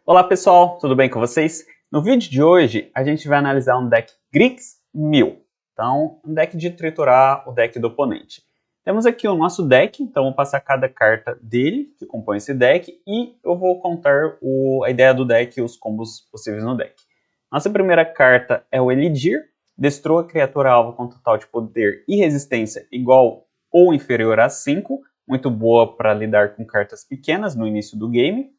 Olá pessoal, tudo bem com vocês? No vídeo de hoje a gente vai analisar um deck Grix 1000. Então, um deck de triturar o deck do oponente. Temos aqui o nosso deck, então vou passar cada carta dele que compõe esse deck e eu vou contar a ideia do deck e os combos possíveis no deck. Nossa primeira carta é o Elidir. Destrua a criatura alvo com total de poder e resistência igual ou inferior a 5. Muito boa para lidar com cartas pequenas no início do game.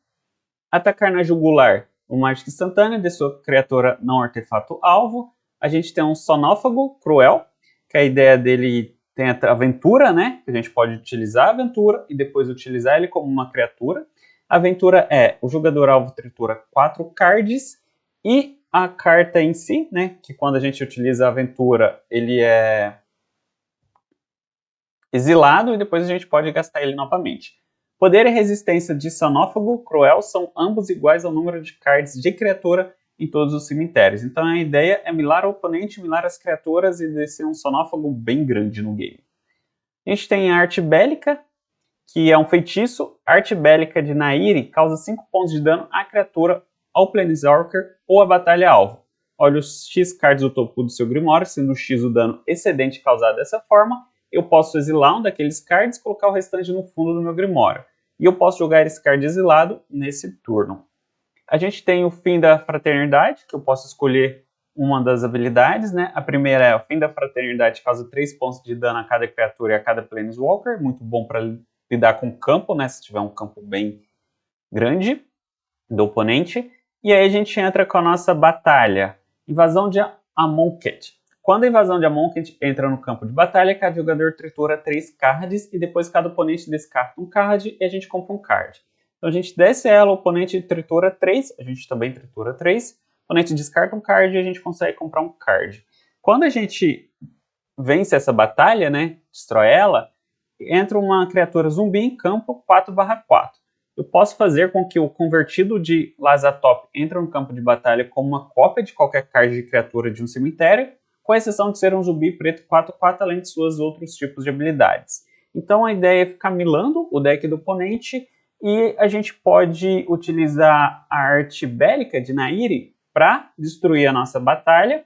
Atacar na jugular, um mágico instantâneo de sua criatura não artefato alvo. A gente tem um sonófago cruel, que a ideia dele tem a aventura, né? A gente pode utilizar a aventura e depois utilizar ele como uma criatura. A aventura é o jogador alvo tritura 4 cards e a carta em si, né? Que quando a gente utiliza a aventura, ele é exilado e depois a gente pode gastar ele novamente. Poder e resistência de Sonófago Cruel são ambos iguais ao número de cards de criatura em todos os cemitérios. Então a ideia é milar o oponente, milar as criaturas e descer um Sonófago bem grande no game. A gente tem a Arte Bélica, que é um feitiço. Arte Bélica de Nairi causa 5 pontos de dano à criatura, ao Planeswalker ou à batalha-alvo. Olha os X cards do topo do seu Grimório, sendo o X o dano excedente causado dessa forma. Eu posso exilar um daqueles cards e colocar o restante no fundo do meu Grimório. E eu posso jogar esse card exilado nesse turno. A gente tem o Fim da Fraternidade, que eu posso escolher uma das habilidades, né? A primeira é o Fim da Fraternidade, causa 3 pontos de dano a cada criatura e a cada Planeswalker. Muito bom para lidar com o campo, né? Se tiver um campo bem grande do oponente. E aí a gente entra com a nossa batalha. Invasão de Amonkhet. Quando a invasão de Amonkhet entra no campo de batalha, cada jogador tritura 3 cards e depois cada oponente descarta um card e a gente compra um card. Então a gente desce ela, o oponente tritura 3, a gente também tritura 3, o oponente descarta um card e a gente consegue comprar um card. Quando a gente vence essa batalha, né, destrói ela, entra uma criatura zumbi em campo 4/4. Eu posso fazer com que o convertido de Lazatop entre no campo de batalha como uma cópia de qualquer card de criatura de um cemitério, com exceção de ser um zumbi preto 4/4, além de seus outros tipos de habilidades. Então a ideia é ficar milando o deck do oponente e a gente pode utilizar a Arte Bélica de Nairi para destruir a nossa batalha,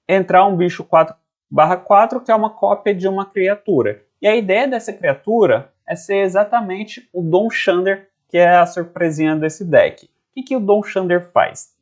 entrar um bicho 4/4 que é uma cópia de uma criatura. E a ideia dessa criatura é ser exatamente o Dom Shander, que é a surpresinha desse deck. O que o Dom Shander faz?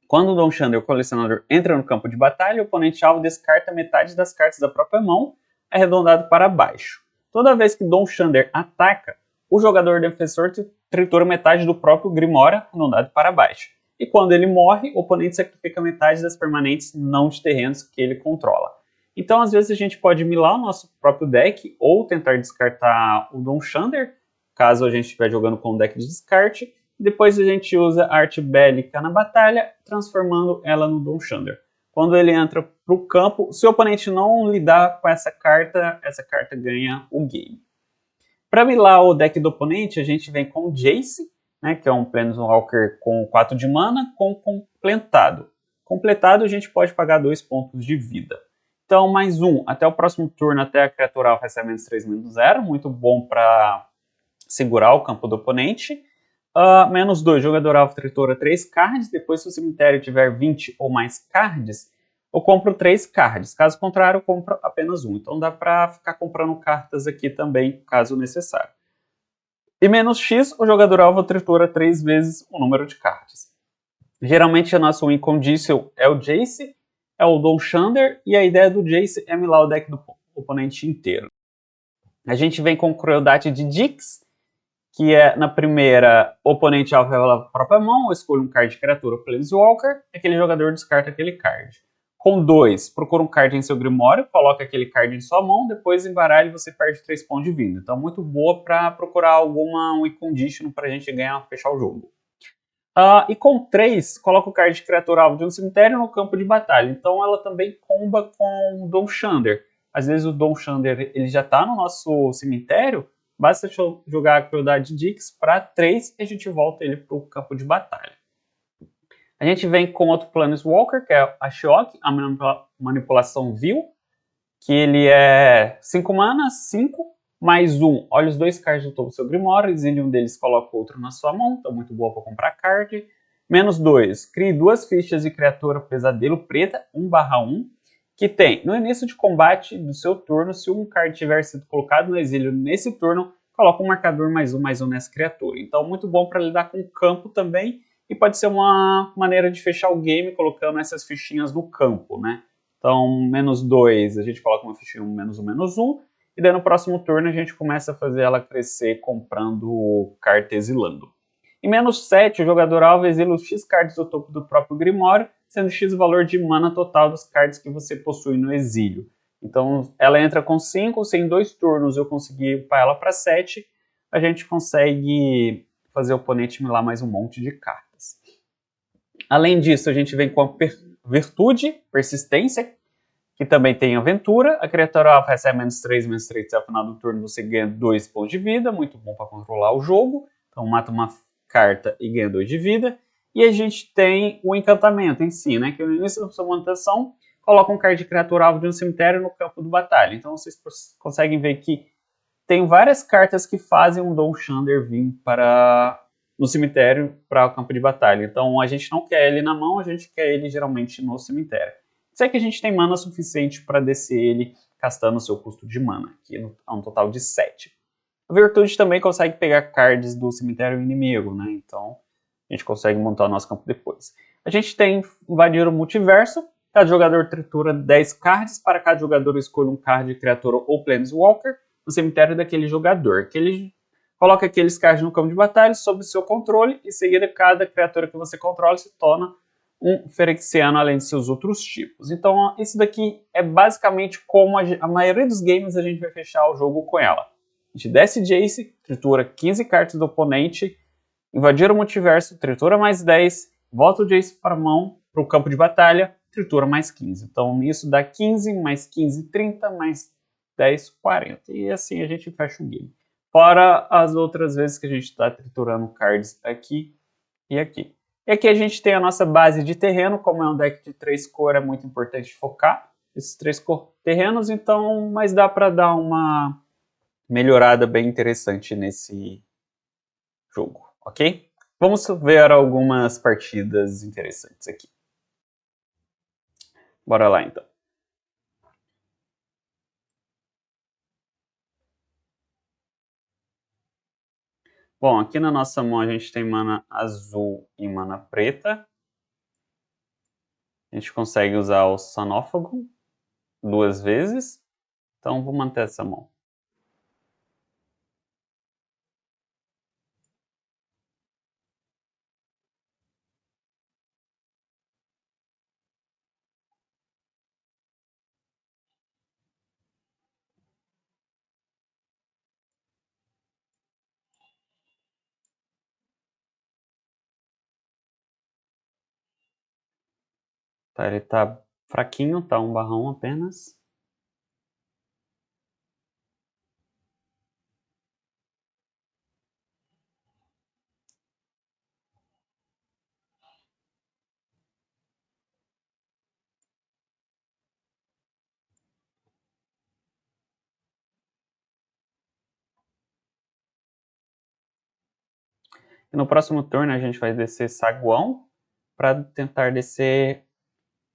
Quando o Dom Shander, o colecionador, entra no campo de batalha, o oponente alvo descarta metade das cartas da própria mão, arredondado para baixo. Toda vez que Dom Shander ataca, o jogador defensor tritura metade do próprio Grimório, arredondado para baixo. E quando ele morre, o oponente sacrifica metade das permanentes não de terrenos que ele controla. Então, às vezes, a gente pode milar o nosso próprio deck ou tentar descartar o Dom Shander, caso a gente estiver jogando com um deck de descarte. Depois a gente usa a Arte Bélica na batalha, transformando ela no Dom Shander. Quando ele entra para o campo, se o oponente não lidar com essa carta ganha o game. Para milar o deck do oponente, a gente vem com o Jace, né, que é um Planeswalker com 4 de mana, com completado. Completado a gente pode pagar 2 pontos de vida. Então, mais 1, até o próximo turno, até a criatura alvo recebe menos 3/0, muito bom para segurar o campo do oponente. Menos 2, jogador alvo tritura 3 cards, depois se o cemitério tiver 20 ou mais cards, eu compro 3 cards, caso contrário eu compro apenas 1. Então dá para ficar comprando cartas aqui também, caso necessário. E menos X, o jogador alvo tritura 3 vezes o número de cards. Geralmente a nossa win condition é o Jace, é o Dom Shander, e a ideia do Jace é milar o deck do oponente inteiro. A gente vem com Crueldade de Dix, que é, na primeira, o oponente alvo revela a própria mão, ou escolhe um card de criatura ou Planeswalker, aquele jogador descarta aquele card. Com 2, procura um card em seu Grimório, coloca aquele card em sua mão, depois embaralha e você perde 3 pontos de vida. Então, muito boa para procurar alguma win condition para a gente ganhar, fechar o jogo. E com 3, coloca o card de criatura alvo de um cemitério no campo de batalha. Então, ela também comba com o Dom Shander. Às vezes o Dom Shander ele já está no nosso cemitério, basta jogar a Crueldade Dix para 3 e a gente volta ele para o campo de batalha. A gente vem com outro Planeswalker, que é a Shiok, a manipulação vil, que ele é 5 mana, 5, Mais um, olha os dois cards do topo do seu Grimório, exile um deles, coloca outro na sua mão, então muito boa para comprar card. Menos 2, crie duas fichas de criatura pesadelo preta, 1/1, que tem, no início de combate do seu turno, se um card tiver sido colocado no exílio nesse turno, coloca um marcador mais um nessa criatura. Então muito bom para lidar com o campo também, e pode ser uma maneira de fechar o game colocando essas fichinhas no campo, né? Então, menos 2, a gente coloca uma fichinha -1, e daí no próximo turno a gente começa a fazer ela crescer comprando carta exilando. Em -7, o jogador alvo exila os X cards do topo do próprio Grimório, sendo X o valor de mana total dos cards que você possui no exílio. Então ela entra com 5, se em 2 turnos eu conseguir upar ela para 7, a gente consegue fazer o oponente milar mais um monte de cartas. Além disso, a gente vem com a Virtude, Persistência, que também tem aventura. A criatura alvo recebe -3 até o final do turno, você ganha 2 pontos de vida, muito bom para controlar o jogo. Então mata uma carta e ganha 2 de vida. E a gente tem o encantamento em si, né? Que no início da sua manutenção coloca um card de criatura alvo de um cemitério no campo do batalha. Então vocês conseguem ver que tem várias cartas que fazem um Dom Shander vir para no cemitério para o campo de batalha. Então a gente não quer ele na mão, a gente quer ele geralmente no cemitério. Se é que a gente tem mana suficiente para descer ele gastando o seu custo de mana, que é um total de 7. A Virtude também consegue pegar cards do cemitério inimigo, né? Então a gente consegue montar o nosso campo depois. A gente tem Invadir o Multiverso. Cada jogador tritura 10 cards. Para cada jogador escolha um card de criatura ou Planeswalker no cemitério daquele jogador. Que ele coloca aqueles cards no campo de batalha sob seu controle, e em seguida cada criatura que você controla se torna um Phyrexiano além de seus outros tipos. Então isso daqui é basicamente como a maioria dos games a gente vai fechar o jogo com ela. A gente desce Jace, tritura 15 cartas do oponente, invadir o multiverso, tritura mais 10, volta o Jace para a mão, para o campo de batalha, tritura mais 15. Então isso dá 15, mais 15, 30, mais 10, 40. E assim a gente fecha o game. Fora as outras vezes que a gente está triturando cards aqui e aqui. E aqui a gente tem a nossa base de terreno, como é um deck de 3 cores, é muito importante focar esses 3 terrenos, então, mas dá para dar uma melhorada bem interessante nesse jogo, ok? Vamos ver algumas partidas interessantes aqui. Bora lá então. Bom, aqui na nossa mão a gente tem mana azul e mana preta. A gente consegue usar o Sanófago 2 vezes, então vou manter essa mão. Tá, ele tá fraquinho, tá 1/1 apenas. E no próximo turno a gente vai descer Saguão para tentar descer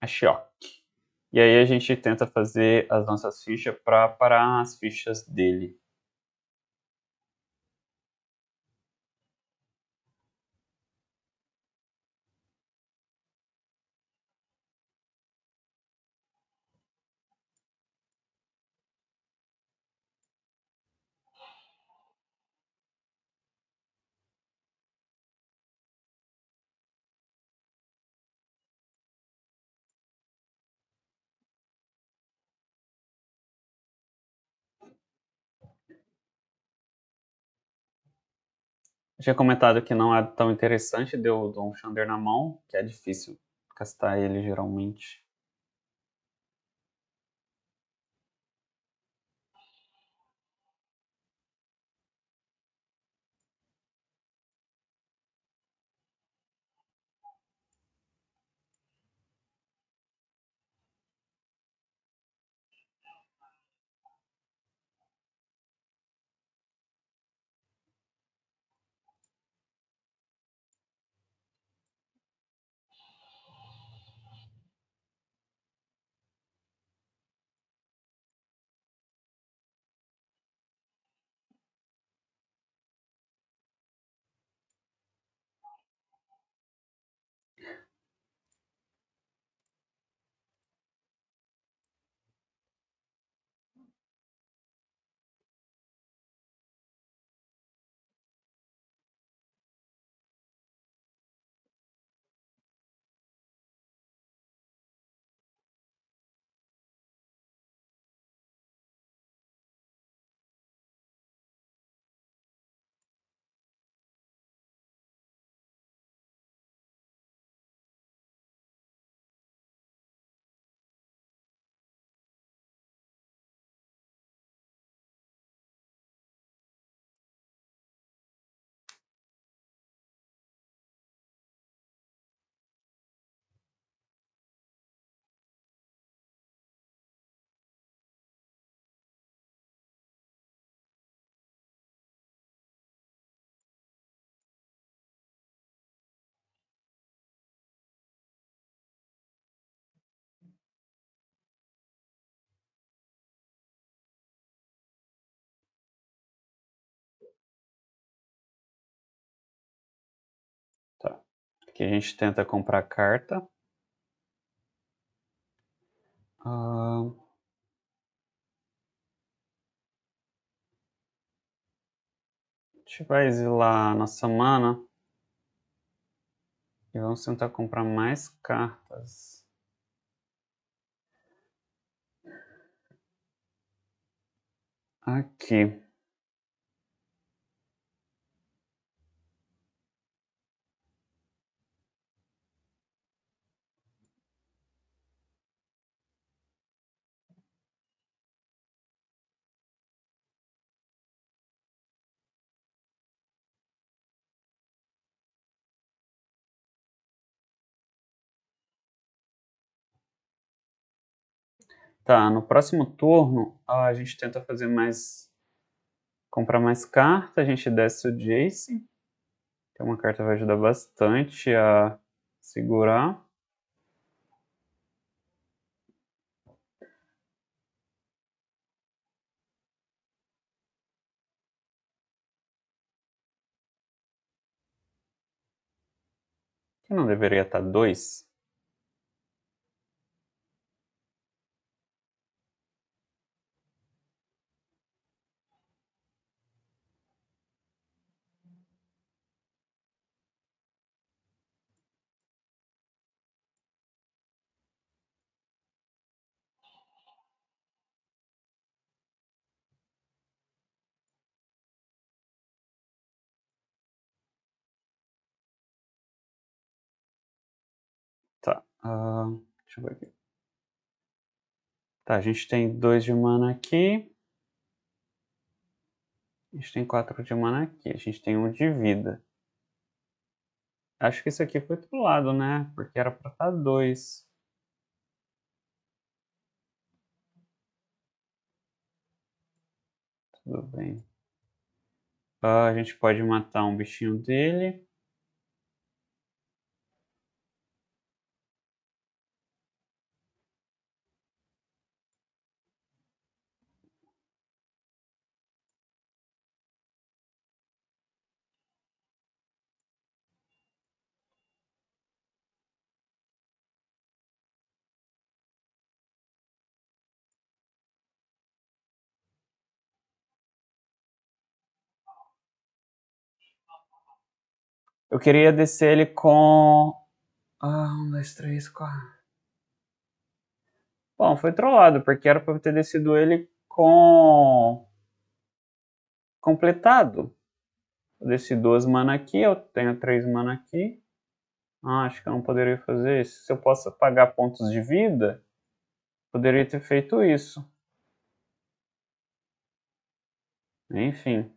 a Shioki. E aí a gente tenta fazer as nossas fichas para parar as fichas dele. Eu tinha comentado que não é tão interessante deu o Dom Xander na mão, que é difícil castar ele geralmente. Aqui a gente tenta comprar carta. A gente vai exilar nossa mana. E vamos tentar comprar mais cartas. Aqui. Tá, no próximo turno a gente tenta fazer mais. Comprar mais carta, a gente desce o Jace. Que é uma carta que vai ajudar bastante a segurar. Que não deveria estar 2. Tá. Deixa eu ver aqui. Tá, a gente tem 2 de mana aqui. A gente tem 4 de mana aqui. A gente tem 1 de vida. Acho que isso aqui foi trollado, né? Porque era pra estar 2. Tudo bem. A gente pode matar um bichinho dele. Eu queria descer ele com... 1, 2, 3, 4... Bom, foi trollado, porque era pra eu ter descido ele com... completado. Eu desci 2 mana aqui, eu tenho 3 mana aqui. Acho que eu não poderia fazer isso. Se eu posso pagar pontos de vida, poderia ter feito isso. Enfim.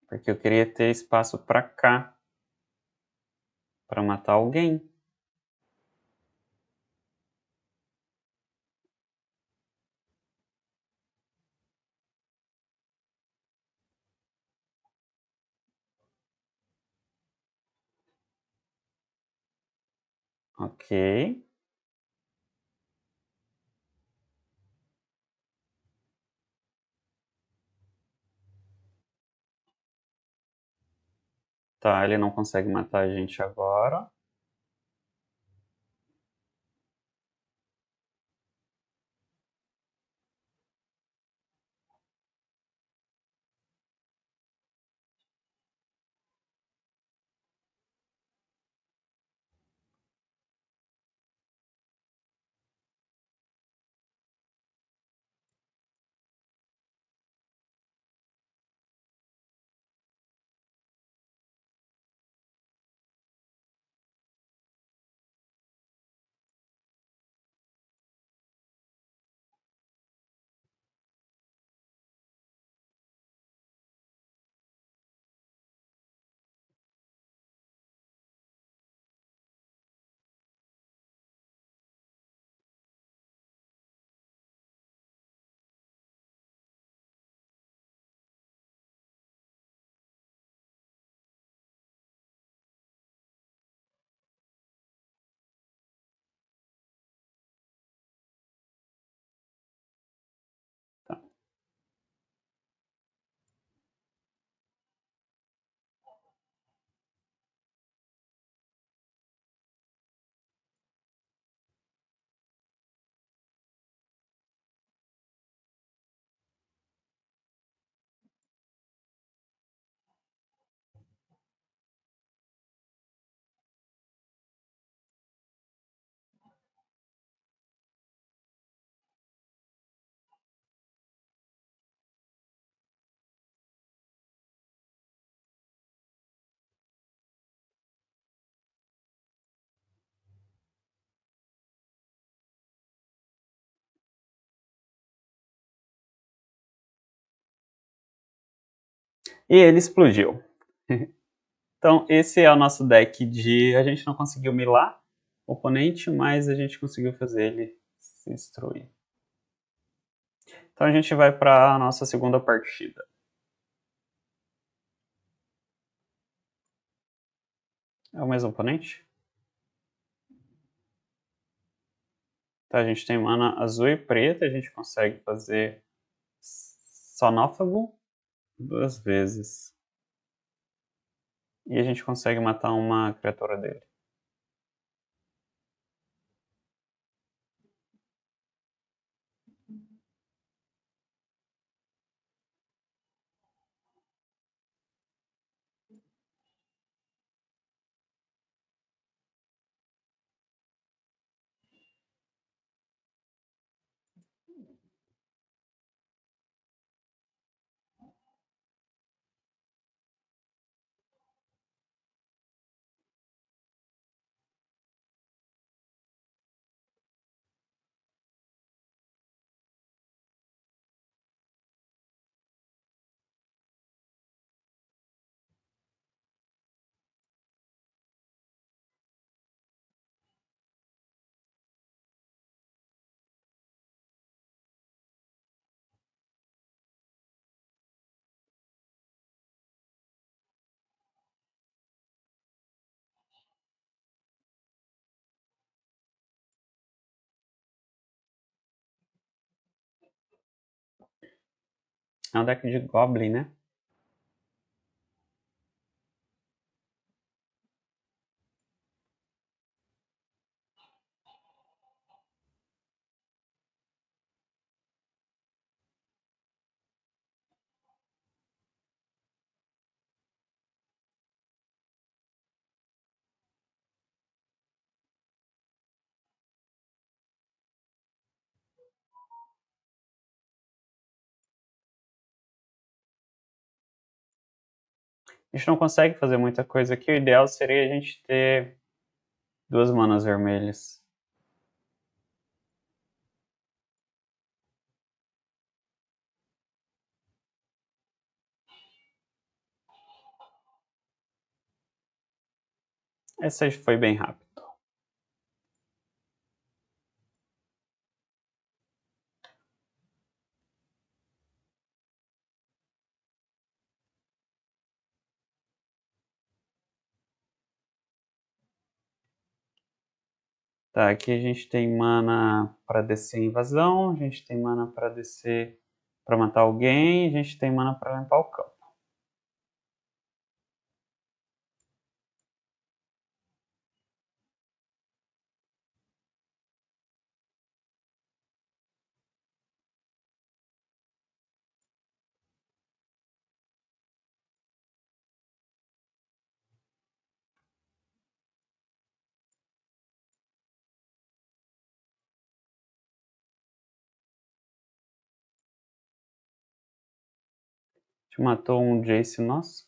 Porque eu queria ter espaço pra cá. Pra matar alguém. Ok. Tá, ele não consegue matar a gente agora. E ele explodiu. Então, esse é o nosso deck de... A gente não conseguiu milar o oponente, mas a gente conseguiu fazer ele se destruir. Então a gente vai para a nossa segunda partida. É o mesmo oponente? Então a gente tem mana azul e preta, a gente consegue fazer Sonófago 2 vezes. E a gente consegue matar uma criatura dele. É um deck de Goblin, né? A gente não consegue fazer muita coisa aqui. O ideal seria a gente ter 2 manas vermelhas. Essa foi bem rápido. Tá, aqui a gente tem mana para descer invasão, a gente tem mana para descer para matar alguém, a gente tem mana para limpar o campo. A gente matou um Jace nosso.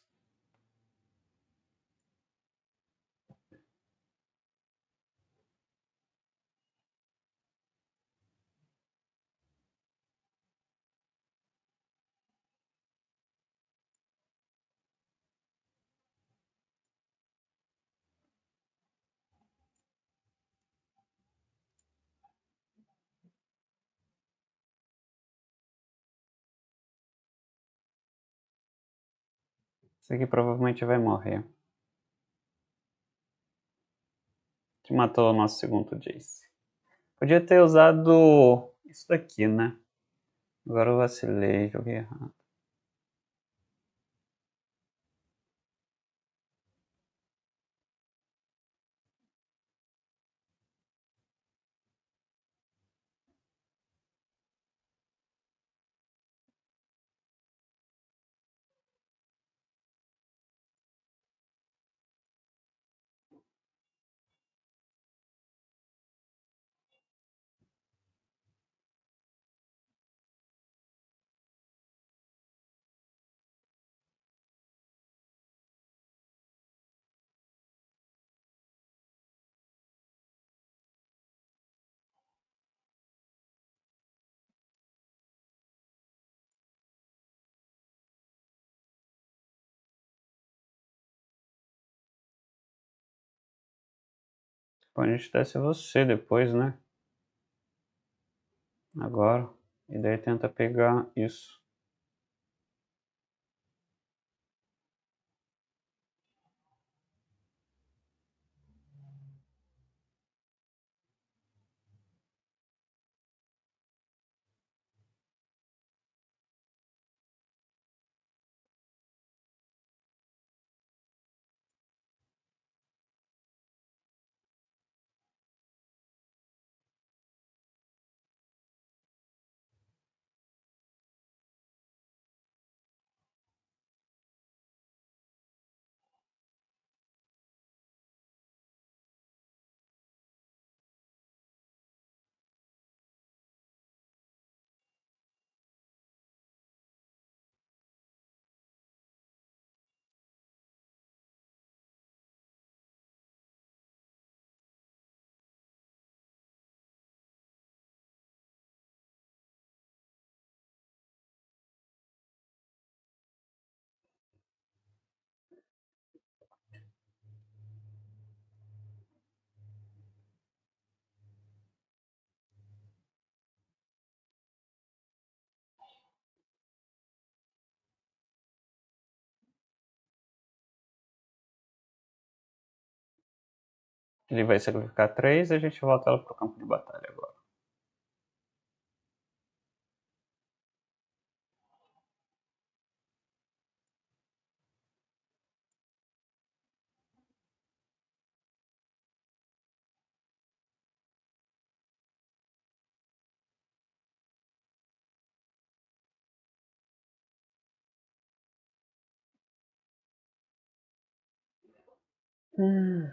Esse aqui provavelmente vai morrer. A gente matou o nosso segundo Jace. Podia ter usado isso daqui, né? Agora eu vacilei, joguei errado. Bom, a gente desce você depois, né? Agora. E daí tenta pegar isso. Ele vai sacrificar 3 e a gente volta ela pro campo de batalha agora. Hum.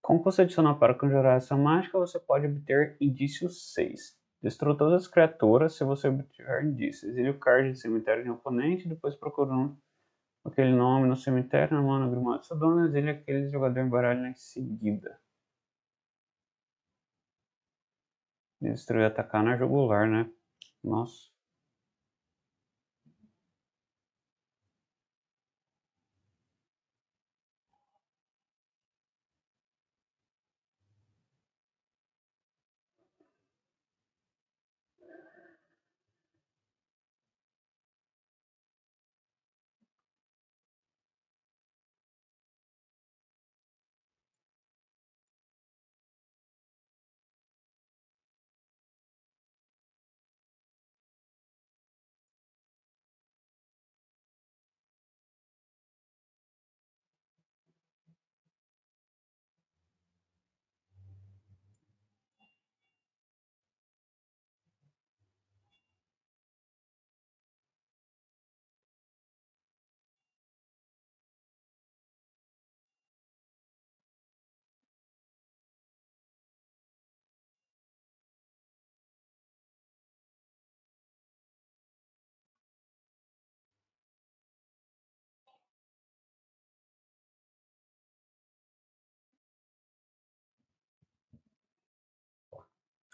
Como você adicionar para conjurar essa mágica, você pode obter indício 6. Destrua todas as criaturas se você obtiver indícios. Exile o card de cemitério de um oponente, depois procura aquele nome no cemitério, na mão no grimório de sua dona, exile aquele jogador em baralho em seguida. Destruir e atacar na jugular, né? Nossa.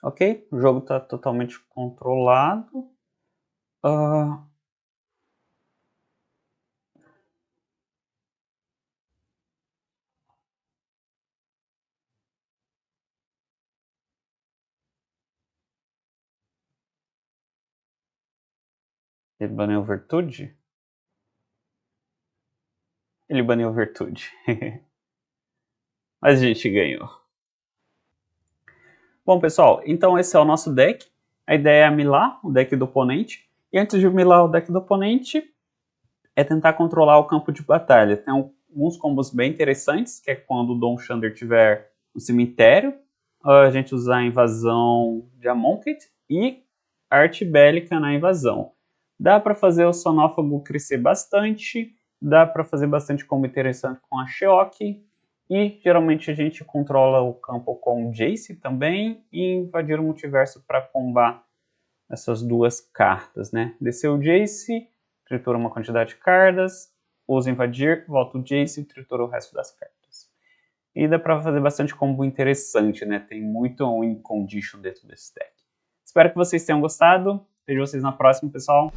Ok, o jogo está totalmente controlado. Ele baniu Virtude? Ele baniu Virtude. Mas a gente ganhou. Bom, pessoal, então esse é o nosso deck. A ideia é milar o deck do oponente. E antes de milar o deck do oponente, é tentar controlar o campo de batalha. Tem alguns combos bem interessantes, que é quando o Dom Xander tiver no cemitério, a gente usar a invasão de Amonkhet e arte bélica na invasão. Dá para fazer o Sonófago crescer bastante, dá para fazer bastante combo interessante com a Sheok, e geralmente a gente controla o campo com o Jace também, e invadir o multiverso para combar essas duas cartas, né? Descer o Jace, tritura uma quantidade de cartas, usa Invadir, volta o Jace e tritura o resto das cartas. E dá pra fazer bastante combo interessante, né? Tem muito win condition dentro desse deck. Espero que vocês tenham gostado. Vejo vocês na próxima, pessoal.